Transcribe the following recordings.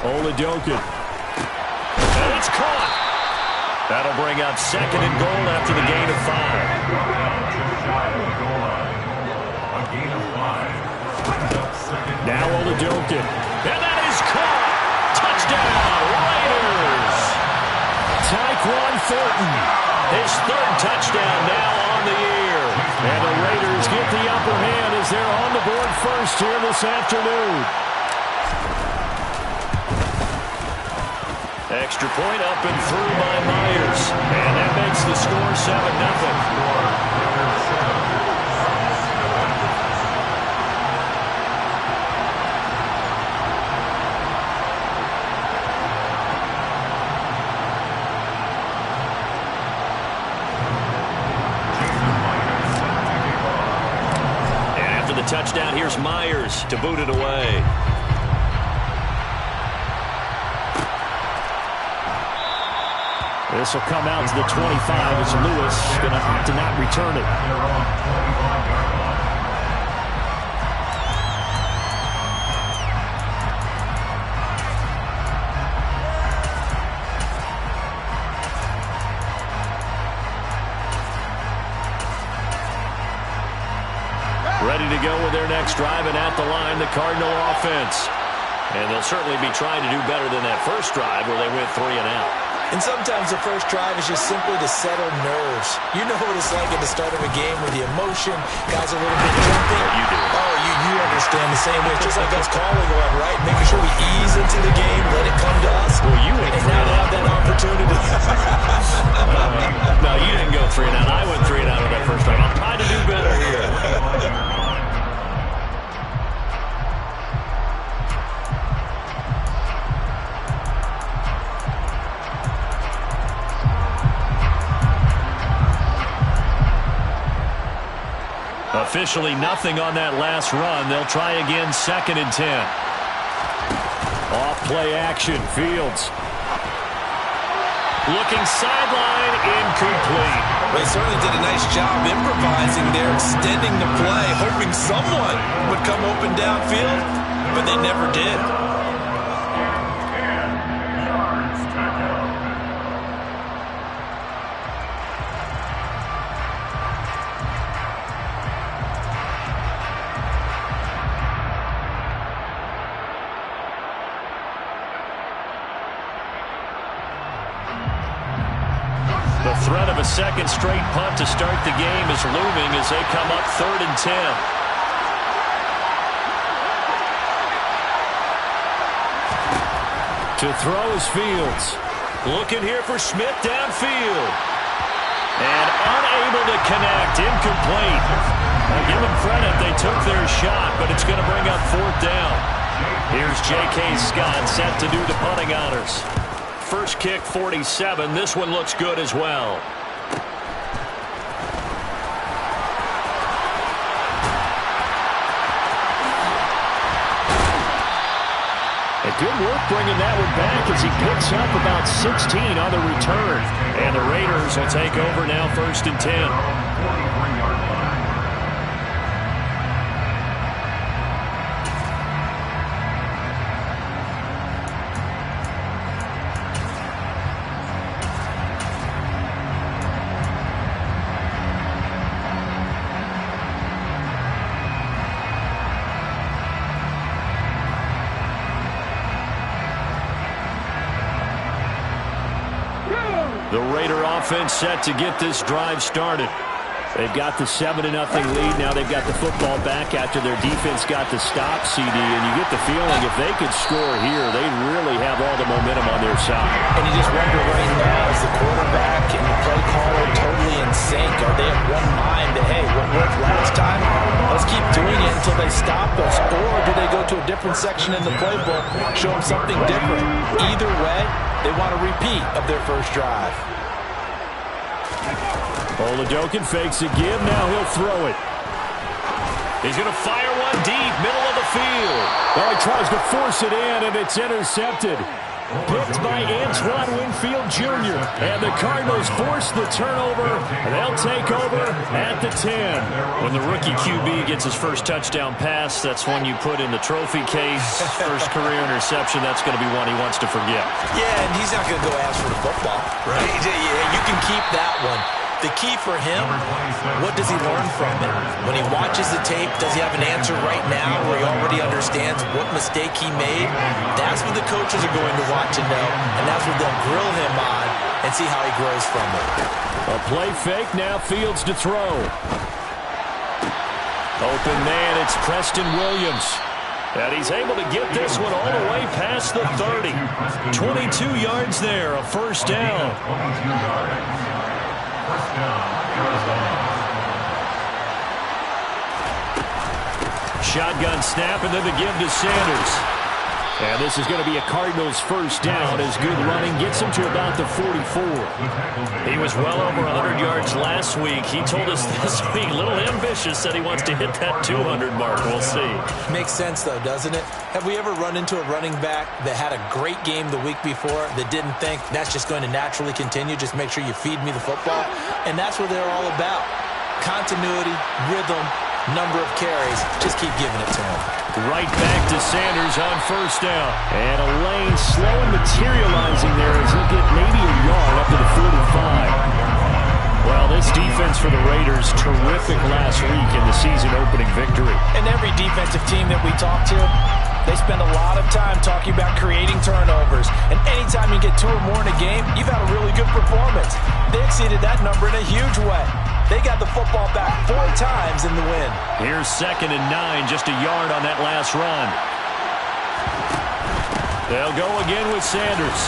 Oladokun. And it's caught. That'll bring up 2nd and goal after the gain of 5. Now Oladokun. And that is caught. Touchdown, Raiders. Tyquan Thornton. His 3rd touchdown now on the year. And the Raiders get the upper hand as they're on the board first here this afternoon. Extra point up and through by Myers. And that makes the score 7-0. Touchdown, here's Myers to boot it away. This will come out to the 25 as Lewis going to have to not return it. Ready to go with their next drive, and at the line, the Cardinal offense. And they'll certainly be trying to do better than that first drive where they went 3 and out. And sometimes the first drive is just simply to settle nerves. You know what it's like at the start of a game with the emotion, guys a little bit jumping. You do. Oh, you understand the same way. It's just like us calling one, right? Making sure we ease into the game, let it come to us. Well, you went and 3 now and out. have that opportunity. No, you didn't go 3 and out. I went 3 and out on that first drive. I'm trying to do better here. Officially nothing on that last run. They'll try again 2nd and 10. Off play action. Fields. Looking sideline, incomplete. They certainly did a nice job improvising there, extending the play, hoping someone would come open downfield, but they never did. The threat of a second straight punt to start the game is looming as they come up 3rd and 10. To throw is Fields. Looking here for Smith downfield. And unable to connect. Incomplete. I'll give them credit. They took their shot, but it's going to bring up 4th down. Here's J.K. Scott set to do the punting honors. First kick, 47. This one looks good as well. And good work bringing that one back as he picks up about 16 on the return. And the Raiders will take over now 1st and 10. The Raider offense set to get this drive started. They've got the 7-0 lead. Now they've got the football back after their defense got the stop, CD. And you get the feeling if they could score here, they really have all the momentum on their side. And you just wonder right now, is the quarterback and the play caller totally in sync? Are they of one mind that, hey, what worked last time, let's keep doing it until they stop us? Or do they go to a different section in the playbook, show them something different? Either way, they want a repeat of their first drive. Oladokun fakes a give. Now he'll throw it. He's going to fire one deep, middle of the field. Well, he tries to force it in, and it's intercepted. Picked by Antoine Winfield Jr. And the Cardinals force the turnover. They'll take over at the 10. When the rookie QB gets his first touchdown pass, that's one you put in the trophy case. First career interception, that's going to be one he wants to forget. Yeah, and he's not going to go ask for the football, right? Yeah, you can keep that one. The key for him, what does he learn from it? When he watches the tape, does he have an answer right now where he already understands what mistake he made? That's what the coaches are going to watch and know, and that's what they'll grill him on and see how he grows from it. A play fake, now Fields to throw. Open man, it's Preston Williams. And he's able to get this one all the way past the 30. 22 yards there, a first down. Shotgun snap, and then the give to Sanders. And this is going to be a Cardinals first down as good running gets him to about the 44. He was well over 100 yards last week. He told us this week, a little ambitious, said he wants to hit that 200 mark. We'll see. Makes sense, though, doesn't it? Have we ever run into a running back that had a great game the week before that didn't think that's just going to naturally continue? Just make sure you feed me the football. And that's what they're all about. Continuity, rhythm, number of carries. Just keep giving it to him. Right back to Sanders on first down. And a lane slow and materializing there as he'll get maybe a yard up to the 45. Well, this defense for the Raiders, terrific last week in the season-opening victory. And every defensive team that we talk to, they spend a lot of time talking about creating turnovers. And anytime you get 2 or more in a game, you've had a really good performance. They exceeded that number in a huge way. They got the football back 4 times in the win. Here's 2nd and 9, just a yard on that last run. They'll go again with Sanders.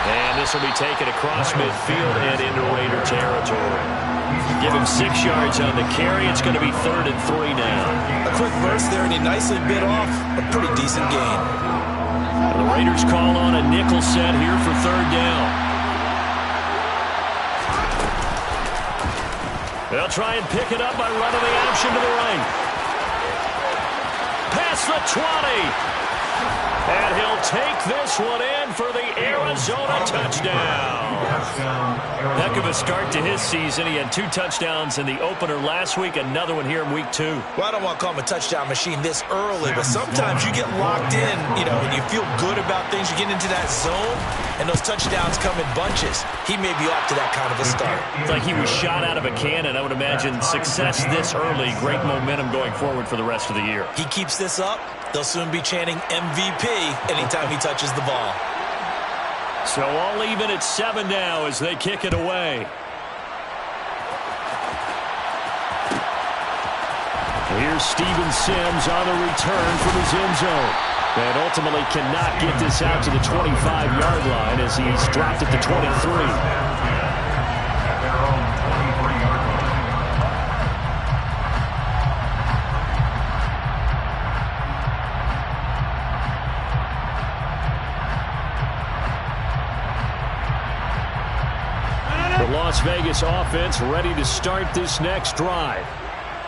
And this will be taken across midfield and into Raider territory. Give him 6 yards on the carry. It's going to be 3rd and 3 now. A quick burst there, and he nicely bit off a pretty decent gain. The Raiders call on a nickel set here for 3rd down. They'll try and pick it up by running the option to the right. Past the 20. And he'll take this one in for the Arizona touchdown. Heck of a start to his season. He had 2 touchdowns in the opener last week, another one here in week 2. Well, I don't want to call him a touchdown machine this early, but sometimes you get locked in, and you feel good about things. You get into that zone, and those touchdowns come in bunches. He may be off to that kind of a start. It's like he was shot out of a cannon. I would imagine success this early, great momentum going forward for the rest of the year. He keeps this up, they'll soon be chanting MVP anytime he touches the ball. So all even at 7 now as they kick it away. Here's Steven Sims on the return from his end zone. And ultimately cannot get this out to the 25-yard line as he's dropped at the 23. Las Vegas offense ready to start this next drive.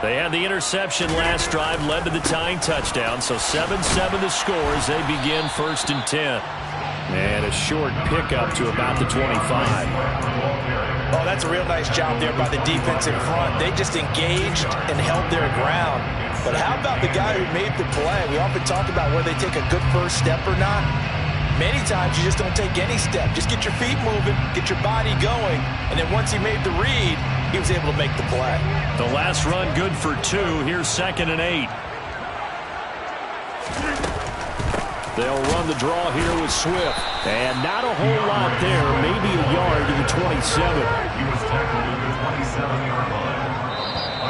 They had the interception last drive, led to the tying touchdown, so 7-7 the score as they begin 1st and 10. And a short pickup to about the 25. Oh, that's a real nice job there by the defense in front. They just engaged and held their ground. But how about the guy who made the play? We often talk about whether they take a good first step or not. Many times you just don't take any step. Just get your feet moving, get your body going, and then once he made the read, he was able to make the play. The last run good for 2. Here's 2nd and 8. They'll run the draw here with Swift. And not a whole lot there, maybe a yard to the 27. He was tackled at the 27-yard line.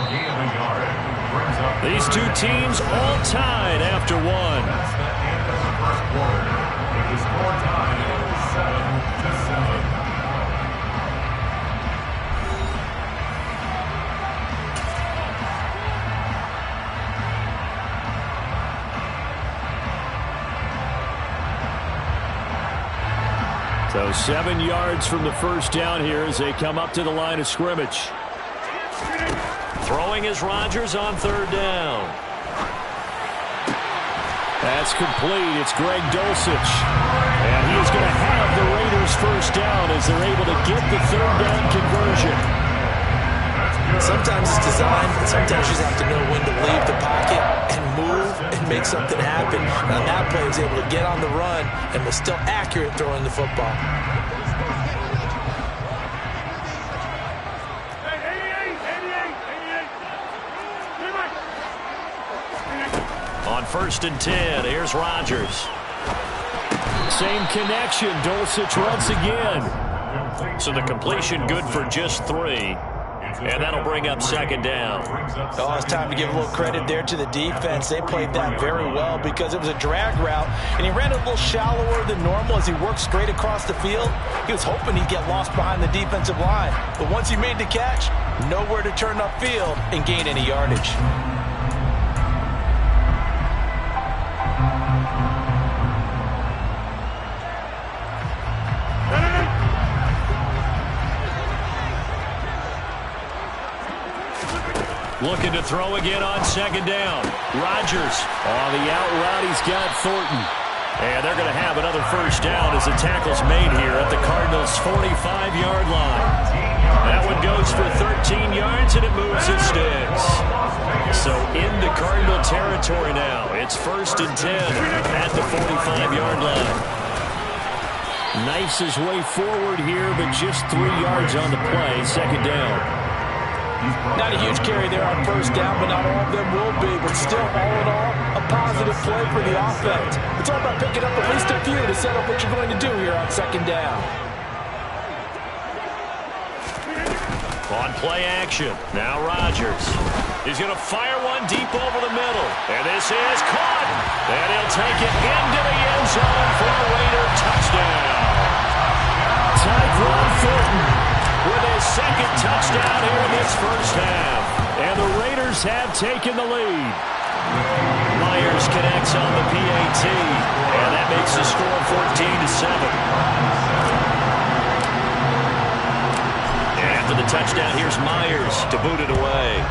A gain of a yard brings up These 2 teams all tied after 1. That's the end of the first quarter. The score tied 7-7. So 7 yards from the first down here as they come up to the line of scrimmage. Throwing is Rodgers on 3rd down. That's complete. It's Greg Dulcich. And he is going to have the Raiders first down as they're able to get the third down conversion. Sometimes it's designed, but sometimes you just have to know when to leave the pocket and move and make something happen. Now that play was able to get on the run and was still accurate throwing the football. On 1st and 10, here's Rodgers. Same connection, Dulcich once again. So the completion good for just 3. And that'll bring up 2nd down. Oh, it's time to give a little credit there to the defense. They played that very well because it was a drag route, and he ran a little shallower than normal as he worked straight across the field. He was hoping he'd get lost behind the defensive line. But once he made the catch, nowhere to turn upfield and gain any yardage. Looking to throw again on 2nd down. Rodgers on the out route. He's got Thornton. And they're going to have another first down as the tackle's made here at the Cardinals' 45-yard line. That one goes for 13 yards, and it moves his sticks. So into Cardinal territory now. It's 1st and 10 at the 45-yard line. Knifes his way forward here, but just 3 yards on the play. 2nd down. Not a huge carry there on 1st down, but not all of them will be. But still, all in all, a positive play for the offense. It's all about picking up at least a few to set up what you're going to do here on 2nd down. On play action, now Rodgers. He's going to fire one deep over the middle. And this is caught. And he'll take it into the end zone for a Raider touchdown. Tyquan Thornton with his 2nd touchdown here in this first half. And the Raiders have taken the lead. Myers connects on the PAT. And that makes the score 14-7. And after the touchdown, here's Myers to boot it away.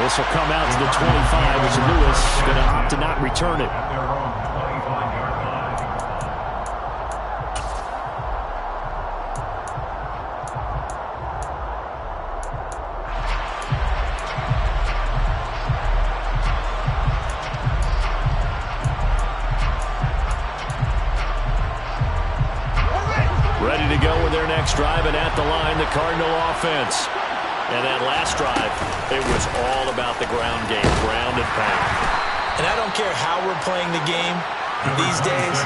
This will come out to the 25 as Lewis going to opt to not return it. Ready to go with their next drive, and at the line, the Cardinal offense. And that last drive, it was all about the ground game, ground and pound. And I don't care how we're playing the game these days,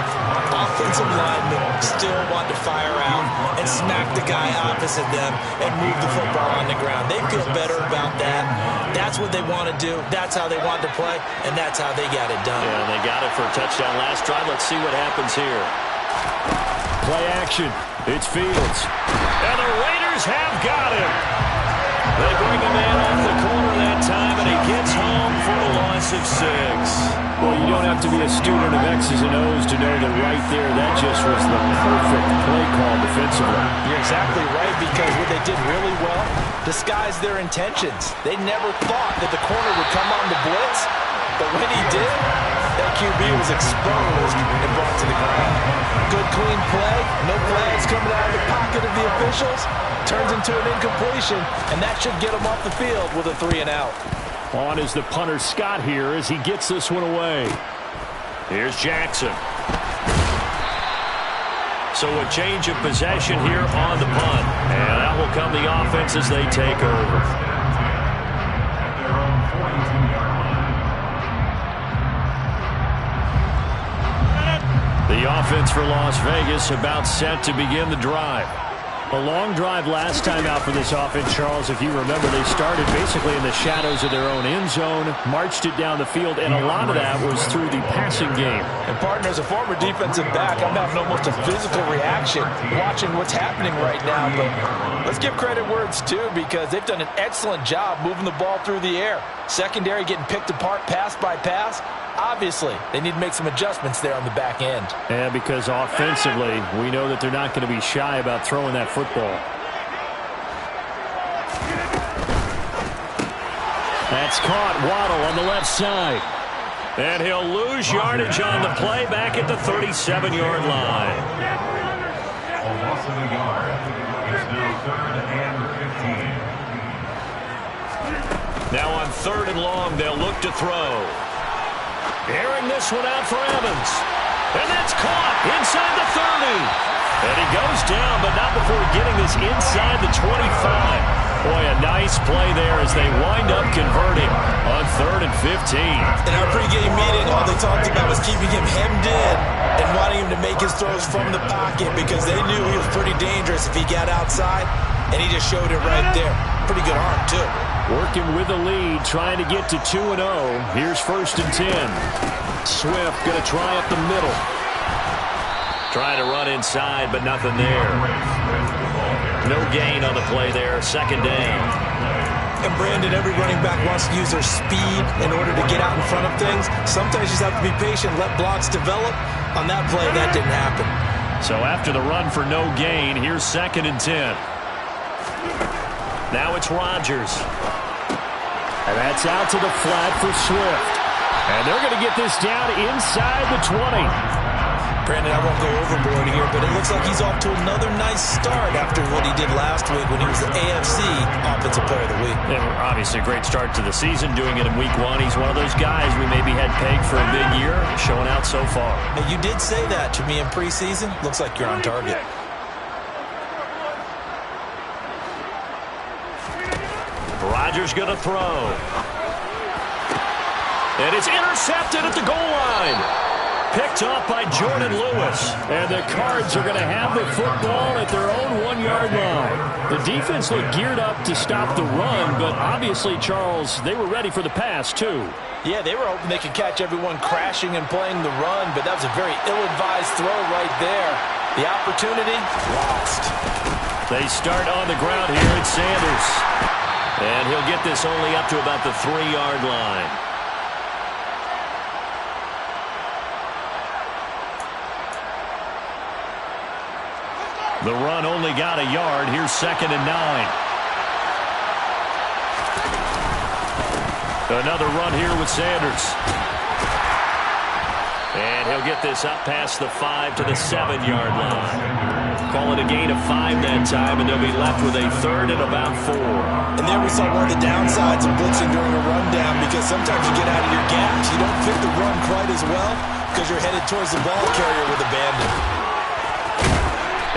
offensive linemen still want to fire out and smack the guy opposite them and move the football on the ground. They feel better about that. That's what they want to do. That's how they want to play, and that's how they got it done. Yeah, and they got it for a touchdown last drive. Let's see what happens here. Play action. It's Fields. And the Raiders have got him. They bring him in off the corner that time, and he gets home for a loss of 6. Well, you don't have to be a student of X's and O's to know that right there, that just was the perfect play call defensively. You're exactly right, because what they did really well disguised their intentions. They never thought that the corner would come on the blitz, but when he did, that QB was exposed and brought to the ground. Good, clean play. No flags coming out of the pocket of the officials. Turns into an incompletion, and that should get him off the field with a 3-and-out. On is the punter Scott here as he gets this one away. Here's Jackson. So a change of possession here on the punt. And that will come the offense as they take over. The offense for Las Vegas about set to begin the drive. A long drive last time out for this offense, Charles. If you remember, they started basically in the shadows of their own end zone, marched it down the field, and a lot of that was through the passing game. And, partner, as a former defensive back, I'm having almost a physical reaction watching what's happening right now. But let's give credit where it's due, because they've done an excellent job moving the ball through the air. Secondary getting picked apart pass by pass. Obviously, they need to make some adjustments there on the back end. Yeah, because offensively, we know that they're not going to be shy about throwing that football. That's caught. Waddle on the left side. And he'll lose yardage on the play back at the 37-yard line. A loss of a yard. It's now 3rd and 15. Now on 3rd and long, they'll look to throw. Airing this one out for Evans. And that's caught inside the 30. And he goes down, but not before getting this inside the 25. Boy, a nice play there as they wind up converting on 3rd and 15. In our pregame meeting, all they talked about was keeping him hemmed in and wanting him to make his throws from the pocket because they knew he was pretty dangerous if he got outside, and he just showed it right there. Pretty good arm, too. Working with the lead, trying to get to 2-0. Here's 1st and 10. Swift going to try up the middle. Trying to run inside, but nothing there. No gain on the play there. 2nd down. And Brandon, every running back wants to use their speed in order to get out in front of things. Sometimes you just have to be patient, let blocks develop. On that play, that didn't happen. So after the run for no gain, here's 2nd and 10. Now it's Rodgers. And that's out to the flat for Swift. And they're going to get this down inside the 20. Brandon, I won't go overboard here, but it looks like he's off to another nice start after what he did last week when he was the AFC Offensive Player of the Week. Yeah, obviously a great start to the season, doing it in Week 1. He's one of those guys we maybe had pegged for a big year, showing out so far. Now, you did say that to me in preseason. Looks like you're on target. Rodgers going to throw. And it's intercepted at the goal line. Picked off by Jordan Lewis. And the Cards are going to have the football at their own 1-yard line. The defense looked geared up to stop the run, but obviously, Charles, they were ready for the pass, too. Yeah, they were hoping they could catch everyone crashing and playing the run, but that was a very ill-advised throw right there. The opportunity, lost. They start on the ground here at Sanders. And he'll get this only up to about the 3-yard line. The run only got a yard. Here's 2nd and 9. Another run here with Sanders. And he'll get this up past the 5 to the 7-yard line. Call it a gain of 5 that time, and they'll be left with a 3rd and about 4. And there we saw one of the downsides of blitzing during a rundown, because sometimes you get out of your gaps. You don't fit the run quite as well because you're headed towards the ball carrier with abandon.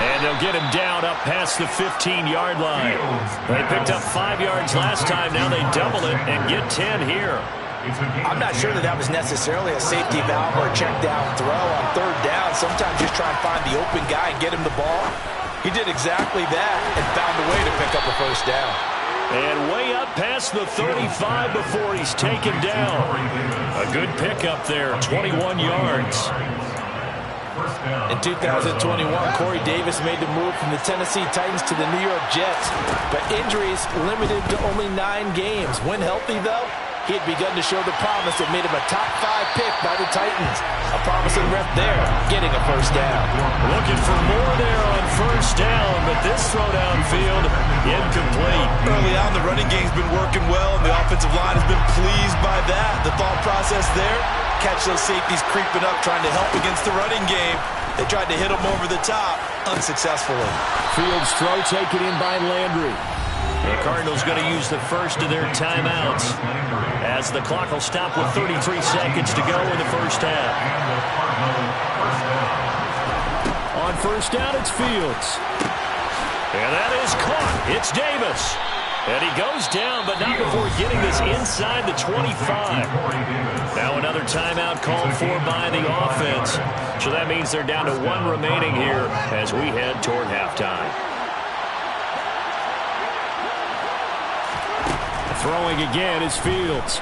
And they'll get him down up past the 15-yard line. They picked up 5 yards last time. Now they double it and get 10 here. I'm not sure that was necessarily a safety valve or a check down throw on 3rd down. Sometimes just try and find the open guy and get him the ball. He did exactly that and found a way to pick up a 1st down. And way up past the 35 before he's taken down. A good pickup there, 21 yards. In 2021, Corey Davis made the move from the Tennessee Titans to the New York Jets, but injuries limited to only 9 games. When healthy, though, he had begun to show the promise that made him a top 5 pick by the Titans. A promising rep there, getting a 1st down. Looking for more there on 1st down, but this throw downfield incomplete. Early on, the running game's been working well, and the offensive line has been pleased by that. The thought process there, catch those safeties creeping up, trying to help against the running game. They tried to hit him over the top, unsuccessfully. Fields throw taken in by Landry. The Cardinals going to use the first of their timeouts as the clock will stop with 33 seconds to go in the 1st half. On 1st down, it's Fields. And that is caught. It's Davis. And he goes down, but not before getting this inside the 25. Now another timeout called for by the offense. So that means they're down to 1 remaining here as we head toward halftime. Throwing again is Fields.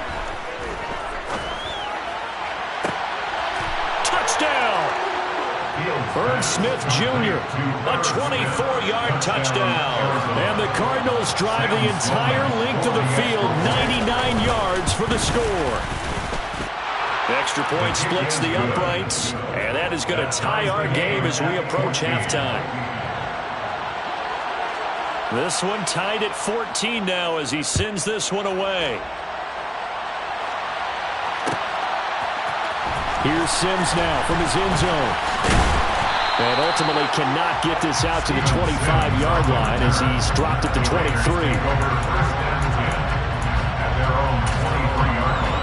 Touchdown! Irv Smith Jr., a 24-yard touchdown. And the Cardinals drive the entire length of the field, 99 yards for the score. The extra point splits the uprights, and that is going to tie our game as we approach halftime. This one tied at 14 now as he sends this one away. Here's Sims now from his end zone. And ultimately cannot get this out to the 25-yard line as he's dropped at the 23. At their own 23-yard line.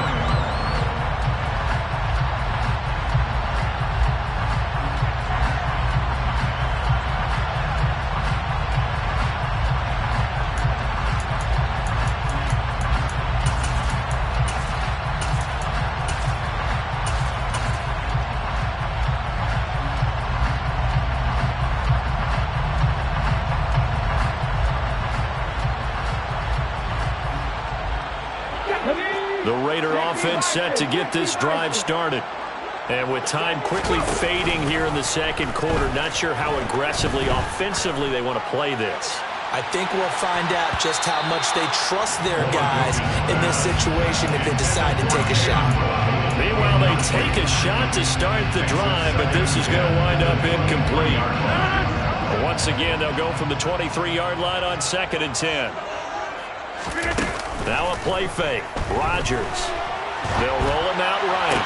The Raider offense set to get this drive started. And with time quickly fading here in the second quarter, not sure how aggressively, offensively they want to play this. I think we'll find out just how much they trust their guys in this situation if they decide to take a shot. Meanwhile, they take a shot to start the drive, but this is going to wind up incomplete. Once again, they'll go from the 23-yard line on 2nd and 10. Now a play fake. Rodgers. They'll roll him out right.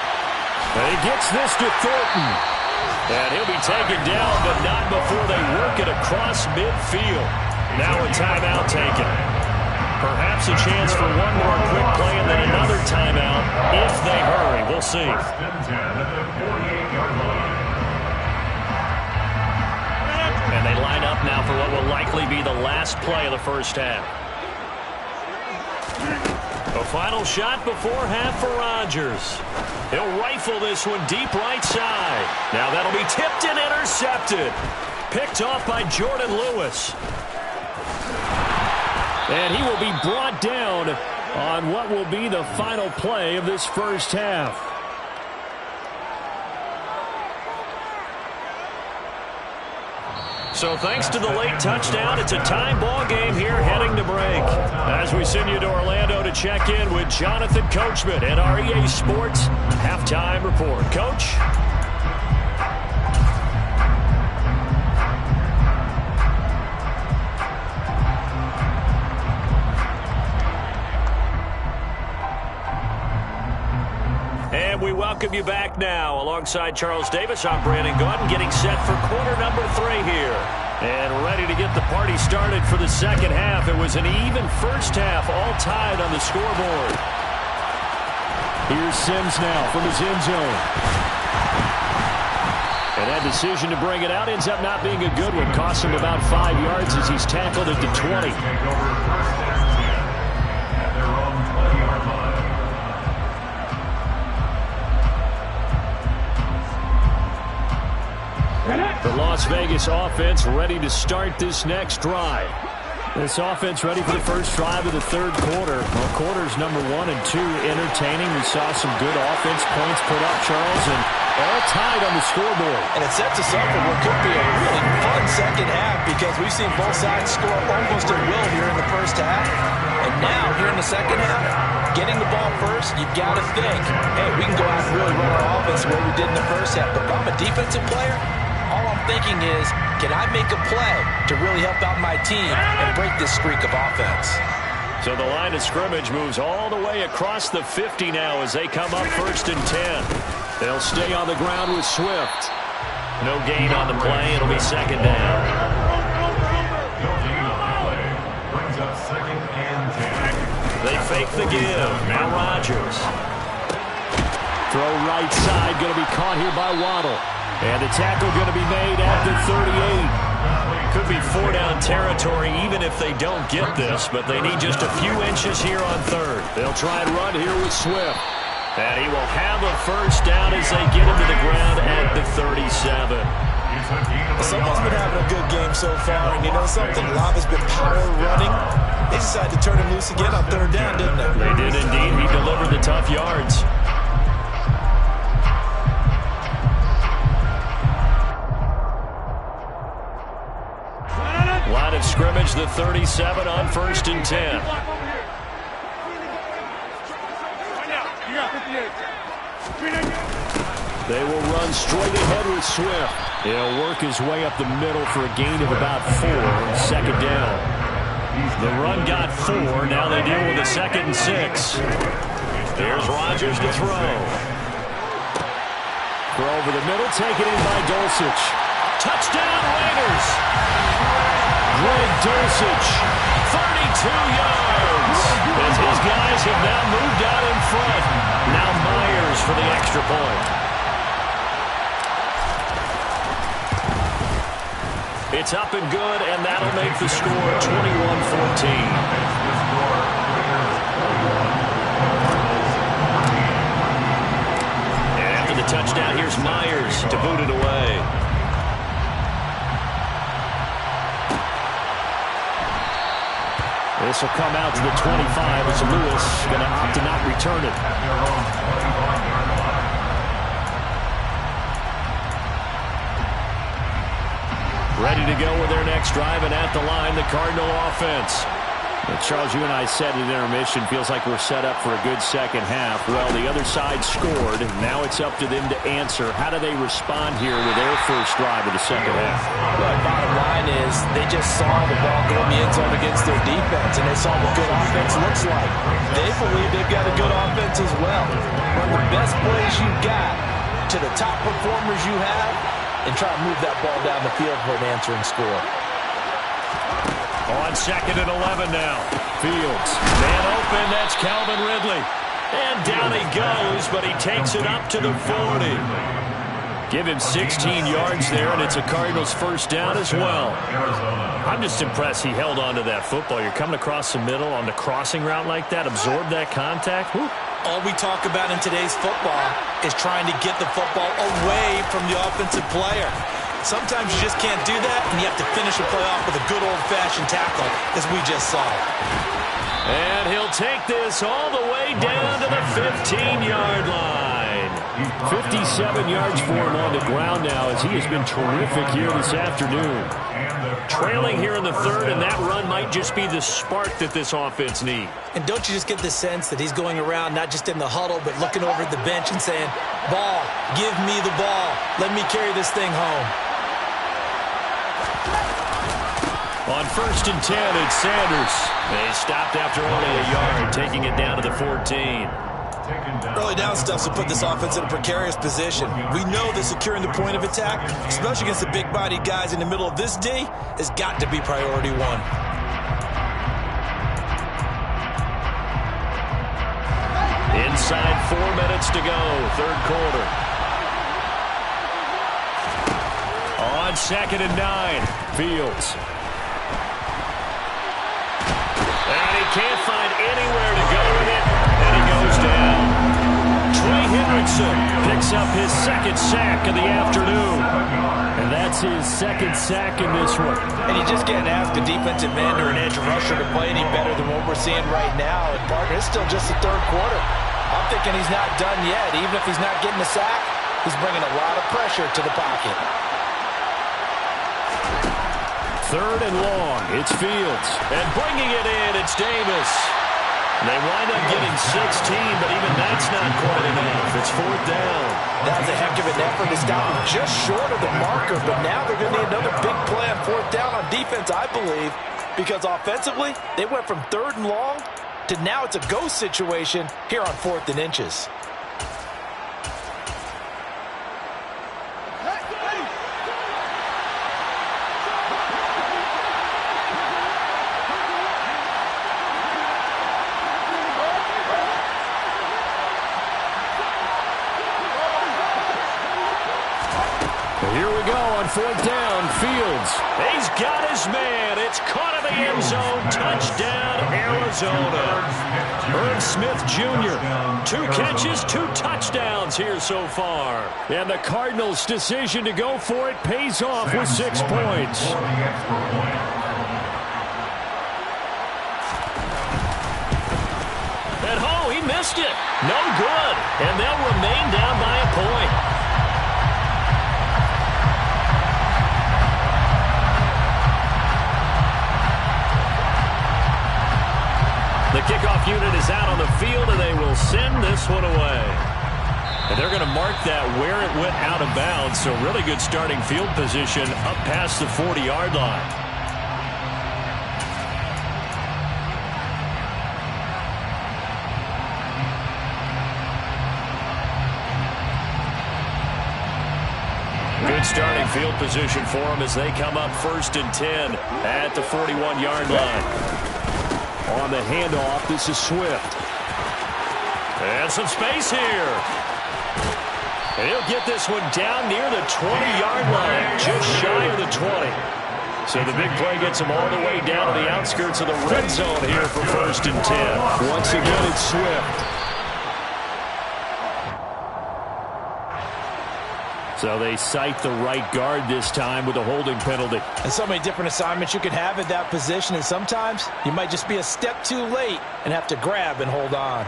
And he gets this to Thornton. And he'll be taken down, but not before they work it across midfield. Now a timeout taken. Perhaps a chance for one more quick play and then another timeout if they hurry. We'll see. First and 10 at the 48-yard line. And they line up now for what will likely be the last play of the first half. A final shot before half for Rodgers. He'll rifle this one deep right side. Now that'll be tipped and intercepted. Picked off by Jordan Lewis. And he will be brought down on what will be the final play of this first half. So thanks to the late touchdown, it's a tie ball game here heading to break. As we send you to Orlando to check in with Jonathan Coachman at our EA Sports Halftime Report. Coach? And we welcome you back now. Alongside Charles Davis, I'm Brandon Gordon, getting set for quarter number 3 here. And ready to get the party started for the second half. It was an even first half, all tied on the scoreboard. Here's Sims now from his end zone. And that decision to bring it out ends up not being a good one. Costs him about 5 yards as he's tackled at the 20. At their own 20-yard line. The Las Vegas offense ready to start this next drive. This offense ready for the first drive of the third quarter. Well, quarters number 1 and 2 entertaining. We saw some good offense points put up, Charles, and all tied on the scoreboard. And it sets us up for what could be a really fun second half because we've seen both sides score almost at will here in the first half. And now, here in the second half, getting the ball first, you've got to think, hey, we can go out and really run our offense the way we did in the first half. But if I'm a defensive player, all I'm thinking is, can I make a play to really help out my team and break this streak of offense? So the line of scrimmage moves all the way across the 50 now as they come up 1st and 10. They'll stay on the ground with Swift. No gain on the play. It'll be second down. No gain on the play. Brings up 2nd and 10. They fake the give. Now Rodgers. Throw right side. Going to be caught here by Waddle. And the tackle going to be made at the 38. Could be 4-down territory even if they don't get this, but they need just a few inches here on 3rd. They'll try and run here with Swift. And he will have a first down as they get him to the ground at the 37. Someone's been having a good game so far, and you know something? Lava's been power running. They decided to turn him loose again on 3rd down, didn't they? They did indeed. He delivered the tough yards. Line of scrimmage, the 37 on 1st and 10. They will run straight ahead with Swift. He'll work his way up the middle for a gain of about 4 on 2nd down. The run got 4. Now they deal with a 2nd and 6. Here's Rodgers to throw. Throw over the middle, taken in by Dulcich. Touchdown, Raiders! Greg Dulcich, 32 yards. As his guys have now moved out in front. Now Myers for the extra point. It's up and good, and that'll make the score 21-14. The touchdown, here's Myers to boot it away. This will come out to the 25 as Lewis going to opt to not return it. Ready to go with their next drive, and at the line, the Cardinal offense. Charles, you and I said at intermission, feels like we're set up for a good second half. Well, the other side scored. Now it's up to them to answer. How do they respond here with their first drive of the second half? Well, bottom line is they just saw the ball go in the end zone against their defense, and they saw what good offense looks like. They believe they've got a good offense as well. Run the best plays you've got to the top performers you have and try to move that ball down the field for an answering score. On second and 11 now. Fields. Man open. That's Calvin Ridley. And down he goes, but he takes it up to the 40. Give him 16 yards there, and it's a Cardinals first down as well. I'm just impressed he held on to that football. You're coming across the middle on the crossing route like that, absorb that contact. Woo. All we talk about in today's football is trying to get the football away from the offensive player. Sometimes you just can't do that, and you have to finish a play off with a good old-fashioned tackle, as we just saw. And he'll take this all the way down to the 15-yard line. 57 yards for him on the ground now, as he has been terrific here this afternoon. Trailing here in the third, and that run might just be the spark that this offense needs. And don't you just get the sense that he's going around not just in the huddle, but looking over at the bench and saying, ball, give me the ball. Let me carry this thing home. On first and 10, it's Sanders. They stopped after only a yard, taking it down to the 14. Early down stuff will put this offense in a precarious position. We know that securing the point of attack, especially against the big-bodied guys in the middle of this D, has got to be priority one. Inside 4 minutes to go, third quarter. On second and 9, Fields. And he can't find anywhere to go with it, and he goes down. Trey Hendrickson picks up his second sack of the afternoon. And that's his second sack in this one. And you just can't ask a defensive end or an edge rusher to play any better than what we're seeing right now. And partner, it's still just the third quarter. I'm thinking he's not done yet. Even if he's not getting a sack, he's bringing a lot of pressure to the pocket. Third and long, it's Fields. And bringing it in, it's Davis. They wind up getting 16, but even that's not quite enough. It's fourth down. That was a heck of an effort to stop him just short of the marker, but now they're going to need another big play on fourth down on defense, I believe, because offensively, they went from third and long to now it's a go situation here on fourth and inches. Here we go on fourth down. Fields. He's got his man. It's caught in the end zone. Touchdown, Arizona. Irv Smith Jr. 2 catches, 2 touchdowns here so far. And the Cardinals' decision to go for it pays off with 6 points. And he missed it. No good. And they'll remain down by a point. The kickoff unit is out on the field, and they will send this one away. And they're going to mark that where it went out of bounds, so really good starting field position up past the 40-yard line. Good starting field position for them as they come up 1st and 10 at the 41-yard line. On the handoff, this is Swift. And some space here. And he'll get this one down near the 20-yard line, just shy of the 20. So the big play gets him all the way down to the outskirts of the red zone here for 1st and 10. Once again, it's Swift. So they cite the right guard this time with a holding penalty. And so many different assignments you can have at that position, and sometimes you might just be a step too late and have to grab and hold on.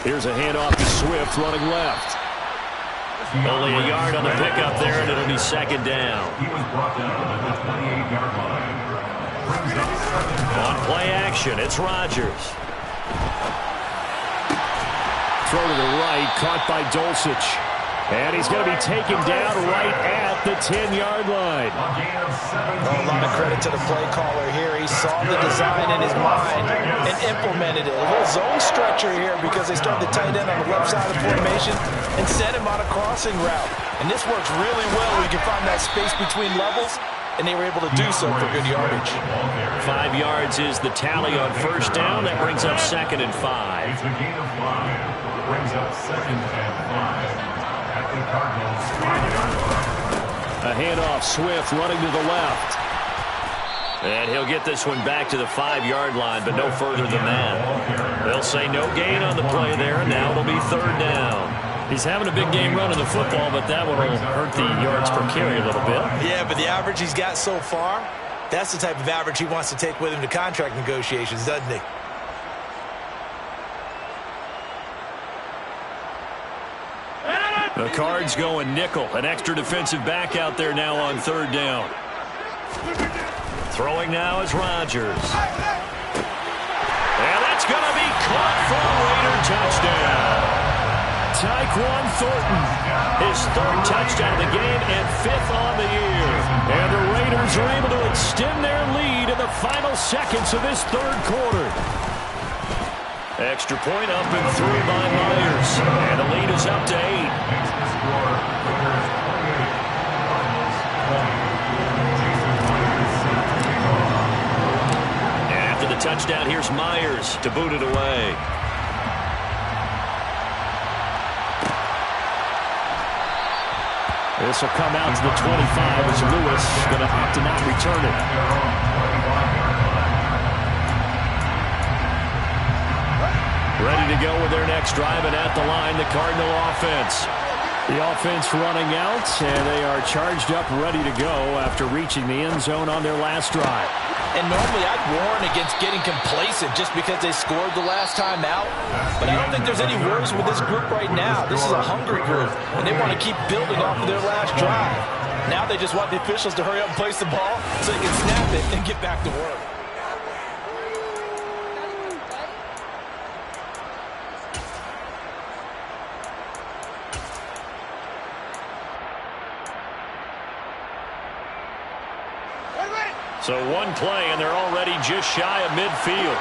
Here's a handoff to Swift running left. Only a yard on the pickup there, and it'll be 2nd down. He was brought down at the 28-yard line. On play action, it's Rodgers. Throw to the right, caught by Dulcich. And he's going to be taken down right at the 10-yard line. A lot of credit to the play caller here. He saw the design in his mind and implemented it. A little zone stretcher here because they started the tight end on the left side of the formation and set him on a crossing route. And this works really well when you can find that space between levels, and they were able to do so for good yardage. 5 yards is the tally on 1st down. That brings up 2nd and 5. It's a gain of 5. Brings up 2nd and 5. At the Cardinals' 5-yard line. A handoff, Swift running to the left. And he'll get this one back to the 5-yard line, but no further than that. They'll say no gain on the play there, and now it'll be 3rd down. He's having a big game running the football, but that one will hurt the yards per carry a little bit. Yeah, but the average he's got so far, that's the type of average he wants to take with him to contract negotiations, doesn't he? The Cards going nickel. An extra defensive back out there now on 3rd down. Throwing now is Rodgers. And that's going to be caught for a Raider touchdown. Tyquan Thornton, his 3rd touchdown of the game and 5th on the year. And the Raiders are able to extend their lead in the final seconds of this 3rd quarter. Extra point up and through by Myers. And the lead is up to 8. And after the touchdown, here's Myers to boot it away. This will come out to the 25 as Lewis going to opt to not return it. Ready to go with their next drive, and at the line, the Cardinal offense. The offense running out, and they are charged up, ready to go after reaching the end zone on their last drive. And normally I'd warn against getting complacent just because they scored the last time out. But I don't think there's any worries with this group right now. This is a hungry group, and they want to keep building off of their last drive. Now they just want the officials to hurry up and place the ball so they can snap it and get back to work. So one play, and they're already just shy of midfield.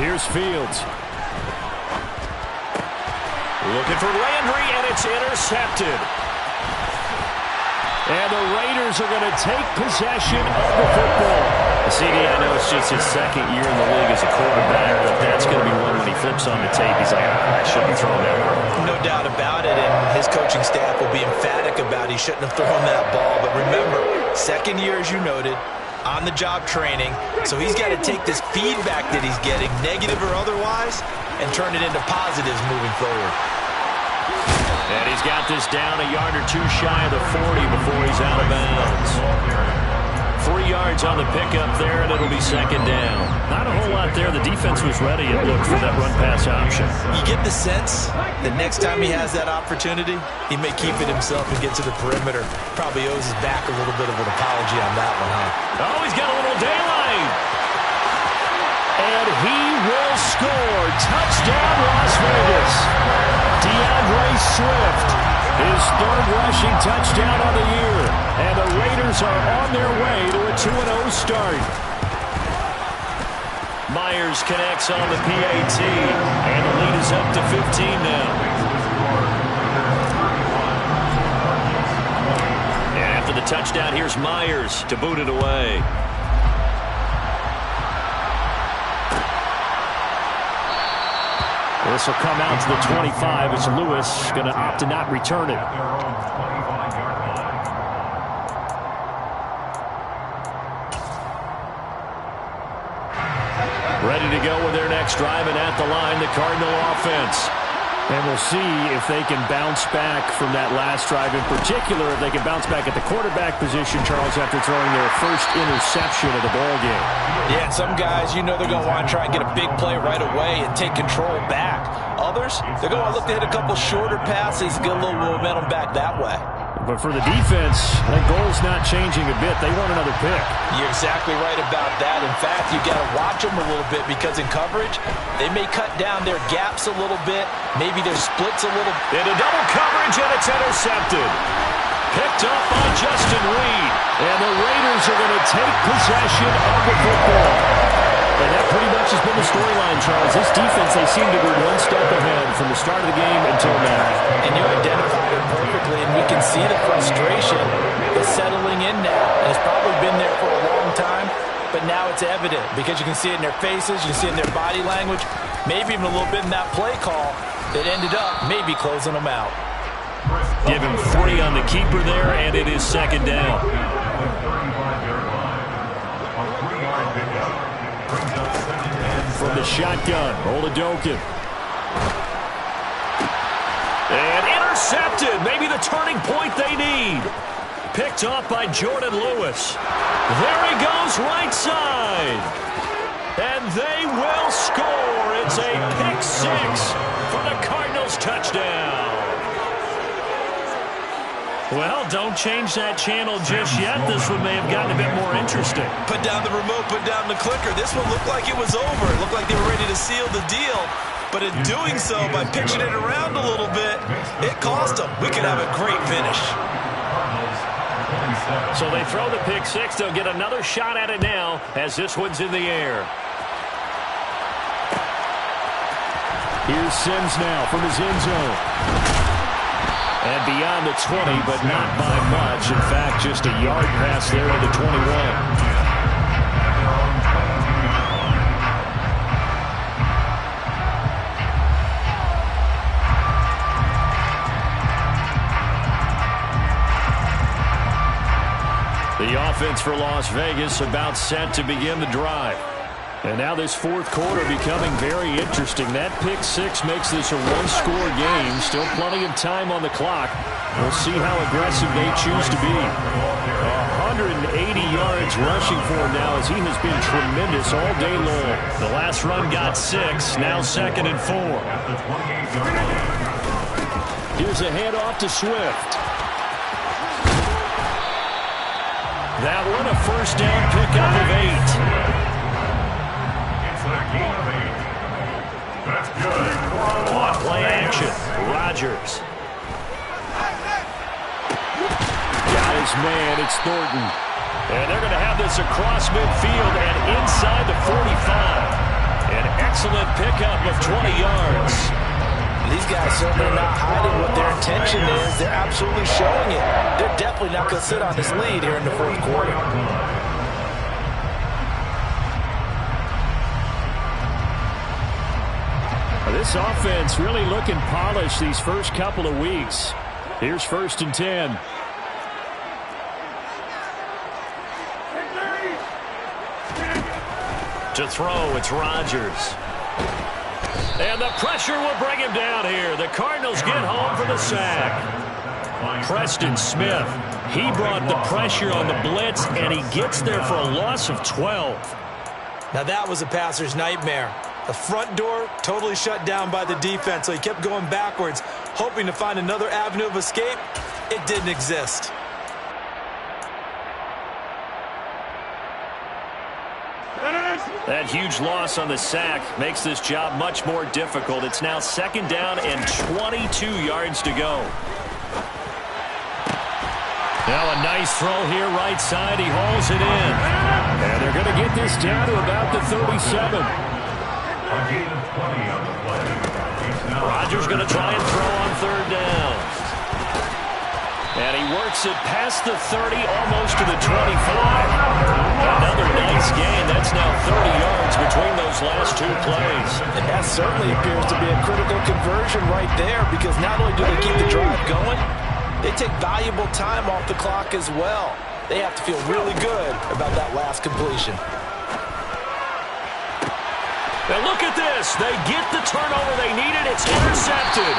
Here's Fields. Looking for Landry, and it's intercepted. And the Raiders are going to take possession of the football. CD, I know it's just his 2nd year in the league as a quarterback, but that's going to be one when he flips on the tape. He's like, I shouldn't have thrown that one. No doubt about it, and his coaching staff will be emphatic about he shouldn't have thrown that ball. But remember, 2nd year, as you noted, on-the-job training, so he's got to take this feedback that he's getting, negative or otherwise, and turn it into positives moving forward. And he's got this down a yard or 2 shy of the 40 before he's out of bounds. 3 yards on the pickup there, and it'll be 2nd down. Not a whole lot there. The defense was ready, it looked, for that run-pass option. You get the sense that next time he has that opportunity, he may keep it himself and get to the perimeter. Probably owes his back a little bit of an apology on that one, huh? Oh, he's got a little daylight. And he will score. Touchdown, Las Vegas. DeAndre Swift, his 3rd rushing touchdown of the year. And the Raiders are on their way to a 2-0 start. Myers connects on the PAT, and the lead is up to 15 now. And after the touchdown, here's Myers to boot it away. This will come out to the 25 as Lewis going to opt to not return it. Ready to go with their next drive, and at the line, the Cardinal offense. And we'll see if they can bounce back from that last drive. In particular, if they can bounce back at the quarterback position, Charles, after throwing their first interception of the ballgame. Yeah, and some guys, you know they're going to want to try and get a big play right away and take control back. Others, they're going to look to hit a couple shorter passes, get a little momentum back that way. But for the defense, that goal's not changing a bit. They want another pick. You're exactly right about that. In fact, you got to watch them a little bit because in coverage, they may cut down their gaps a little bit, maybe their splits a little. Into double coverage, and it's intercepted. Picked up by Justin Reed. And the Raiders are going to take possession of the football. And that pretty much has been the storyline, Charles. This defense, they seem to be one step ahead from the start of the game until now. And you identified it perfectly, and we can see the frustration is settling in now. And it's probably been there for a long time, but now it's evident because you can see it in their faces, you can see it in their body language, maybe even a little bit in that play call that ended up maybe closing them out. Give him 3 on the keeper there, and it is second down. From the shotgun, Oladokin. And intercepted. Maybe the turning point they need. Picked off by Jordan Lewis. There he goes, right side. And they will score. It's a pick 6 for the Cardinals touchdown. Well, don't change that channel just yet. This one may have gotten a bit more interesting. Put down the remote, put down the clicker. This one looked like it was over. It looked like they were ready to seal the deal. But in doing so, by pitching it around a little bit, it cost them. We could have a great finish. So they throw the pick 6. They'll get another shot at it now as this one's in the air. Here's Sims now from his end zone. And beyond the 20, but not by much. In fact, just a yard pass there to the 21. The offense for Las Vegas about set to begin the drive. And now this fourth quarter becoming very interesting. That pick 6 makes this a one-score game. Still plenty of time on the clock. We'll see how aggressive they choose to be. 180 yards rushing for him now as he has been tremendous all day long. The last run got 6. Now 2nd and 4. Here's a handoff to Swift. That one a first down pickup of 8. That's good. On play action, Rodgers. Got his man, it's Thornton. And they're going to have this across midfield and inside the 45. An excellent pickup of 20 yards. These guys certainly not hiding what their intention is. They're absolutely showing it. They're definitely not going to sit on this lead here in the fourth quarter. This offense really looking polished these first couple of weeks. Here's 1st and 10. To throw, it's Rodgers. And the pressure will bring him down here. The Cardinals get home for the sack. Preston Smith, he brought the pressure on the blitz, and he gets there for a loss of 12. Now that was a passer's nightmare. The front door totally shut down by the defense, so he kept going backwards, hoping to find another avenue of escape. It didn't exist. That huge loss on the sack makes this job much more difficult. It's now 2nd down and 22 yards to go. Now a nice throw here, right side. He hauls it in. And they're going to get this down to about the 37. A gain of 20 on the play. Rodgers going to try and throw on third down. And he works it past the 30, almost to the 25. Another nice gain. That's now 30 yards between those last two plays. And that certainly appears to be a critical conversion right there, because not only do they keep the drive going, they take valuable time off the clock as well. They have to feel really good about that last completion. And look at this. They get the turnover they needed. It's intercepted.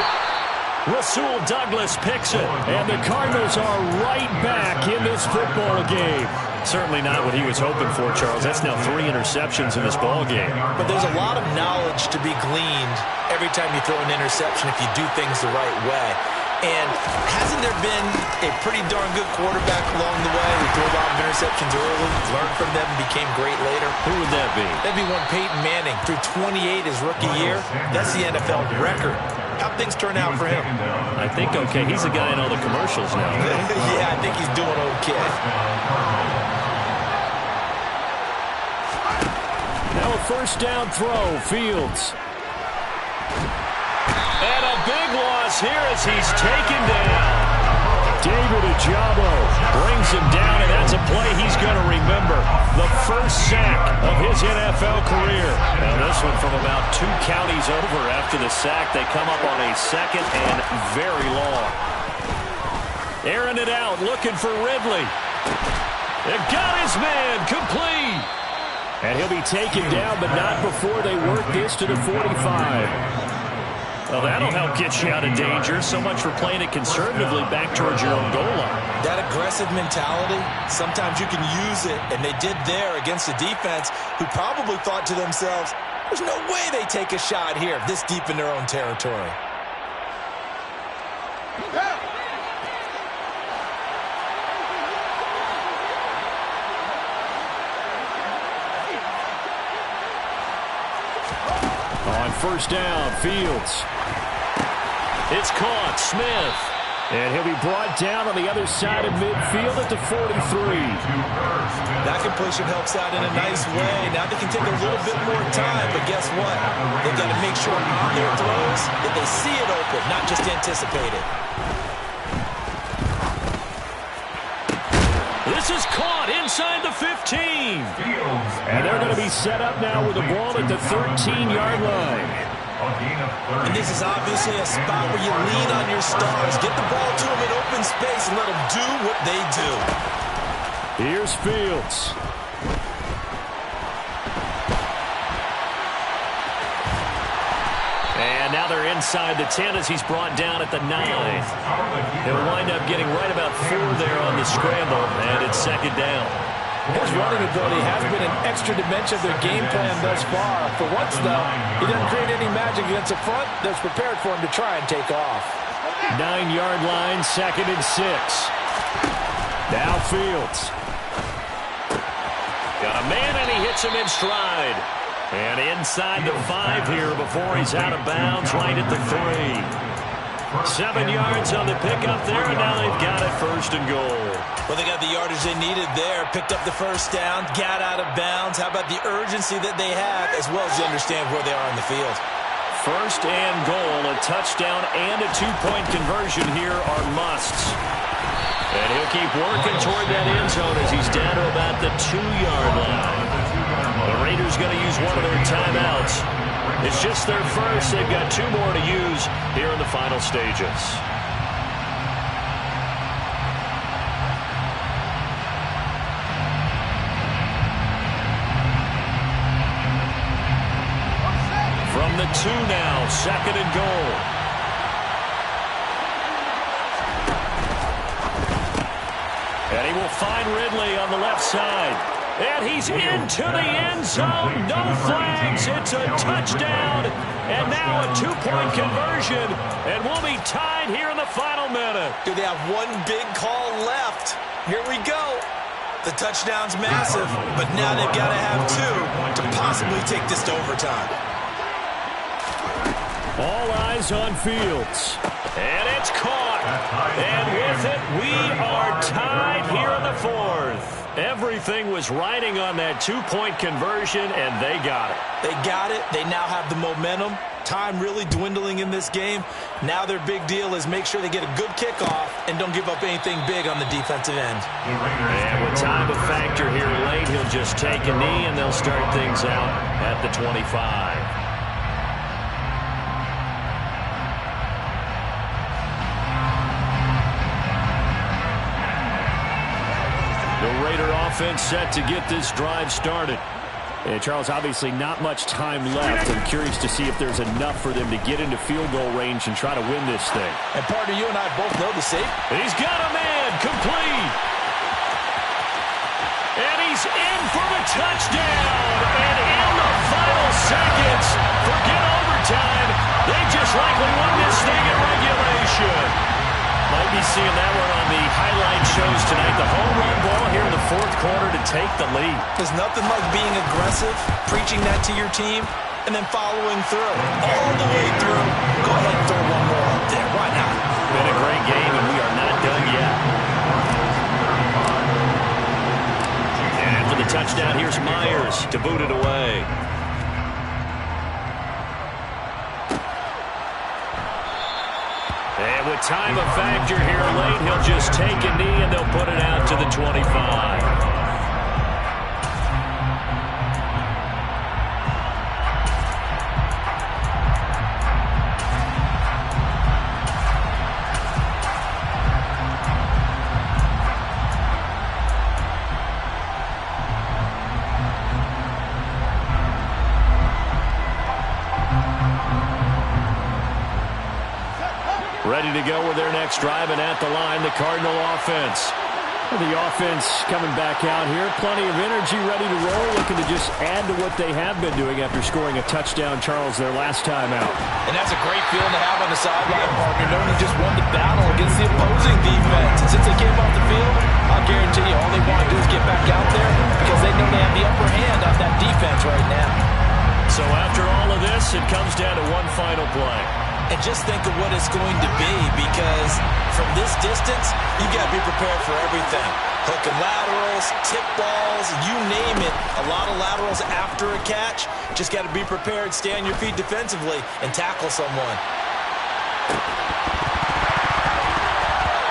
Rasul Douglas picks it. And the Cardinals are right back in this football game. Certainly not what he was hoping for, Charles. That's now 3 interceptions in this ball game. But there's a lot of knowledge to be gleaned every time you throw an interception if you do things the right way. And hasn't there been a pretty darn good quarterback along the way who threw a lot of interceptions early, learned from them, and became great later? Who would that be? That'd be one Peyton Manning. Threw 28 his rookie year. That's the NFL record. How'd things turn out for him? I think okay. He's the guy in all the commercials now. Yeah, I think he's doing okay. Now a first down throw. Fields. And a big loss here as he's taken down. David Ojabo brings him down, and that's a play he's going to remember. The first sack of his NFL career. Now this one from about 2 counties over after the sack. They come up on a second and very long. Airing it out, looking for Ridley. It got his man, complete. And he'll be taken down, but not before they work this to the 45. Well, that'll help get you out of danger. So much for playing it conservatively back towards your own goal line. That aggressive mentality, sometimes you can use it, and they did there against a defense who probably thought to themselves, there's no way they take a shot here this deep in their own territory. On first down, Fields. It's caught, Smith. And he'll be brought down on the other side of midfield at the 43. That completion helps out in a nice way. Now they can take a little bit more time, but guess what? They've got to make sure on their throws that they see it open, not just anticipate it. This is caught inside the 15. And they're going to be set up now with the ball at the 13-yard line. And this is obviously a spot where you lean on your stars. Get the ball to them in open space and let them do what they do. Here's Fields. And now they're inside the 10 as he's brought down at the 9. He'll wind up getting right about 4 there on the scramble, and it's second down. His running ability has been an extra dimension of their game plan thus far. For once, though, he doesn't create any magic against the front that's prepared for him to try and take off. 9-yard line, second and 6. Now Fields. Got a man, and he hits him in stride. And inside the 5 here before he's out of bounds, right at the 3. 7 yards on the pickup there, and now they've got it first and goal. Well, they got the yardage they needed there, picked up the first down, got out of bounds. How about the urgency that they have, as well as you understand where they are on the field? First and goal, a touchdown and a 2-point conversion here are musts. And he'll keep working toward that end zone as he's down to about the 2-yard line. The Raiders going to use one of their timeouts. It's just their first. They've got 2 more to use here in the final stages. From the 2 now, second and goal. And he will find Ridley on the left side. And he's into the end zone. No flags. It's a touchdown. And now a 2-point conversion. And we'll be tied here in the final minute. Do they have one big call left? Here we go. The touchdown's massive, but now they've got to have 2 to possibly take this to overtime. All eyes on Fields. And it's caught. And with it, we are tied here in the fourth. Everything was riding on that two-point conversion, and they got it. They got it. They now have the momentum. Time really dwindling in this game. Now their big deal is make sure they get a good kickoff and don't give up anything big on the defensive end. And with time a factor here late, he'll just take a knee, and they'll start things out at the 25. The Raider offense set to get this drive started. Yeah, Charles, obviously not much time left. I'm curious to see if there's enough for them to get into field goal range and try to win this thing. And partner, you and I both know the safety. He's got a man, complete. And he's in for the touchdown. And in the final seconds, forget overtime. They just likely won this thing in regulation. Might be seeing that one on the highlight shows tonight. The home run ball here in the fourth quarter to take the lead. There's nothing like being aggressive, preaching that to your team, and then following through. All the way through. Go ahead and throw one more up there. Why not? Been a great game, and we are not done yet. And for the touchdown, here's Myers to boot it away. And with time a factor here late, he'll just take a knee and they'll put it out to the 25. Ready to go with their next drive, and at the line, the Cardinal offense. The offense coming back out here. Plenty of energy, ready to roll, looking to just add to what they have been doing after scoring a touchdown, Charles, their last time out. And that's a great feeling to have on the sideline, partner, knowing you just won the battle against the opposing defense. And since they came off the field, I'll guarantee you all they want to do is get back out there because they know they have the upper hand on that defense right now. So after all of this, it comes down to one final play. And just think of what it's going to be, because from this distance, you've got to be prepared for everything. Hook and laterals, tip balls, you name it. A lot of laterals after a catch. Just got to be prepared, stay on your feet defensively, and tackle someone.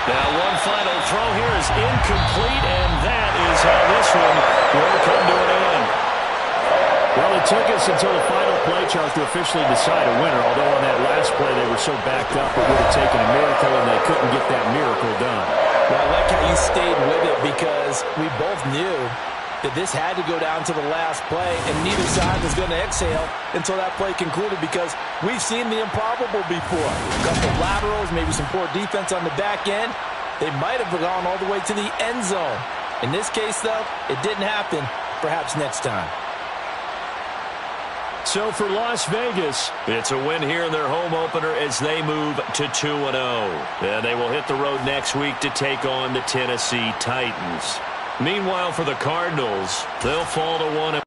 Now one final throw here is incomplete, and that is how this one will come to an end. Well, it took us until the final play, Charles, to officially decide a winner, although on that last play they were so backed up it would have taken a miracle, and they couldn't get that miracle done. Well, I like how you stayed with it, because we both knew that this had to go down to the last play, and neither side was going to exhale until that play concluded, because we've seen the improbable before. A couple laterals, maybe some poor defense on the back end. They might have gone all the way to the end zone. In this case, though, it didn't happen. Perhaps next time. So for Las Vegas, it's a win here in their home opener as they move to 2-0. And they will hit the road next week to take on the Tennessee Titans. Meanwhile, for the Cardinals, they'll fall to 1.